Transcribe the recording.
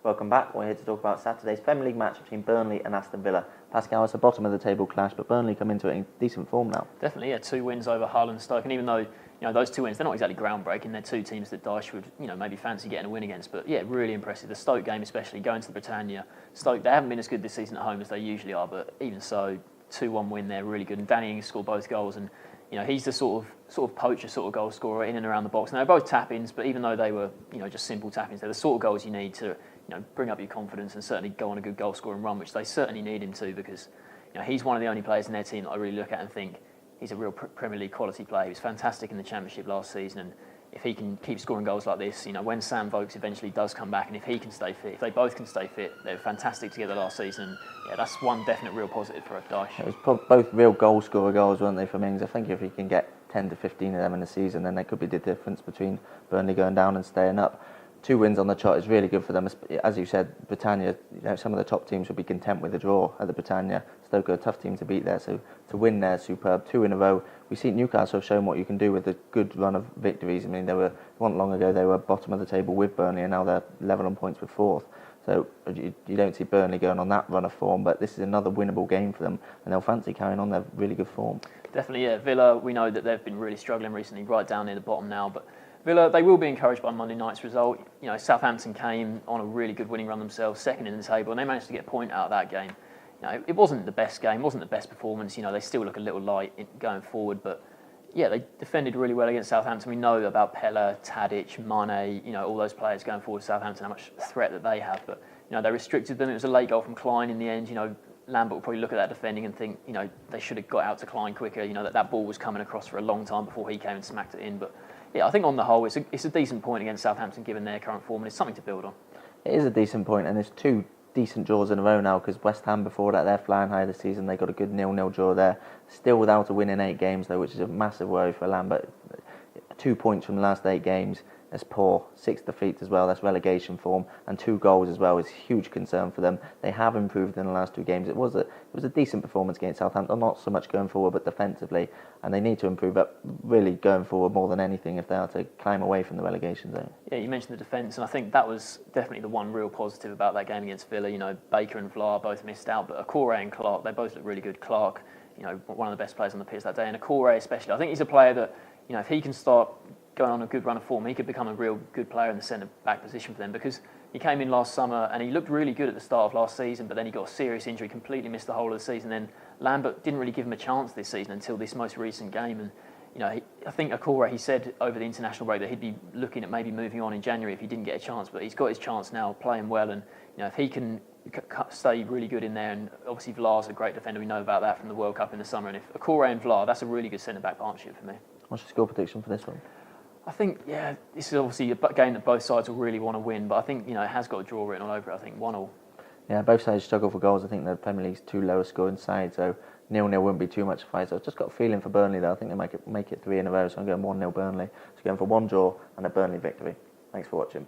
Welcome back. We're here to talk about Saturday's Premier League match between Burnley and Aston Villa. Pascal, it's a bottom of the table clash, but Burnley come into it in decent form now. Definitely, yeah. 2 wins over Hull and Stoke, and even though those 2 wins, they're not exactly groundbreaking. They're 2 teams that Dyche would maybe fancy getting a win against. But yeah, really impressive. The Stoke game, especially going to the Britannia. Stoke, they haven't been as good this season at home as they usually are, but even so, 2-1 win there, really good. And Danny Ings scored both goals, and he's the sort of poacher sort of goal scorer in and around the box. And they're both tap-ins, but even though they were just simple tap-ins, they're the sort of goals you need to bring up your confidence and certainly go on a good goal scoring run, which they certainly need him to, because he's one of the only players in their team that I really look at and think he's a real Premier League quality player. He was fantastic in the Championship last season, and if he can keep scoring goals like this, when Sam Vokes eventually does come back, and if he can stay fit, if they both can stay fit, they were fantastic together last season. Yeah, that's one definite real positive for Dyche. It was both real goal scorer goals, weren't they, from Ings? I think if he can get 10 to 15 of them in the season, then there could be the difference between Burnley going down and staying up. 2 wins on the trot is really good for them. As you said, Britannia, some of the top teams would be content with a draw at the Britannia. Stoke are a tough team to beat there, so to win there, superb. 2 in a row. We see Newcastle have shown what you can do with a good run of victories. I mean, not long ago they were bottom of the table with Burnley, and now they're level on points with 4th. So you don't see Burnley going on that run of form, but this is another winnable game for them, and they'll fancy carrying on their really good form. Definitely, yeah. Villa, we know that they've been really struggling recently, right down near the bottom now, but Villa, they will be encouraged by Monday night's result. Southampton came on a really good winning run themselves, second in the table, and they managed to get a point out of that game. It wasn't the best game, wasn't the best performance. They still look a little light going forward, but yeah, they defended really well against Southampton. We know about Pella, Tadic, Mane, all those players going forward to Southampton, how much threat that they have, but they restricted them. It was a late goal from Klein in the end. Lambert will probably look at that defending and think, they should have got out to Klein quicker. That ball was coming across for a long time before he came and smacked it in, but yeah, I think on the whole, it's a decent point against Southampton given their current form, and it's something to build on. It is a decent point, and there's 2 decent draws in a row now, because West Ham, before that, they're flying high this season. They got a good 0-0 draw there. Still without a win in 8 games, though, which is a massive worry for Lambert. 2 points from the last 8 games. That's poor. 6 defeats as well. That's relegation form, and 2 goals as well is a huge concern for them. They have improved in the last 2 games. It was a decent performance against Southampton, not so much going forward, but defensively, and they need to improve up really going forward more than anything if they are to climb away from the relegation zone. Yeah, you mentioned the defence, and I think that was definitely the one real positive about that game against Villa. Baker and Vlaar both missed out, but Akore and Clark, they both look really good. Clark, one of the best players on the pitch that day, and Akore especially. I think he's a player that, if he can start going on a good run of form, he could become a real good player in the centre-back position for them, because he came in last summer and he looked really good at the start of last season, but then he got a serious injury, completely missed the whole of the season. Then Lambert didn't really give him a chance this season until this most recent game, and I think Akore, he said over the international break that he'd be looking at maybe moving on in January if he didn't get a chance, but he's got his chance now, playing well, and if he can stay really good in there, and obviously Vlaar's a great defender, we know about that from the World Cup in the summer, and if Akore and Vlaar, that's a really good centre-back partnership for me. What's your score prediction for this one? I think, this is obviously a game that both sides will really want to win, but I think, it has got a draw written all over it. I think 1-1. Yeah, both sides struggle for goals. I think the Premier League's 2 lower scoring sides, so 0-0 wouldn't be too much of a fight. So I've just got a feeling for Burnley, though. I think they make it 3 in a row, so I'm going 1-0 Burnley. So going for 1 draw and a Burnley victory. Thanks for watching.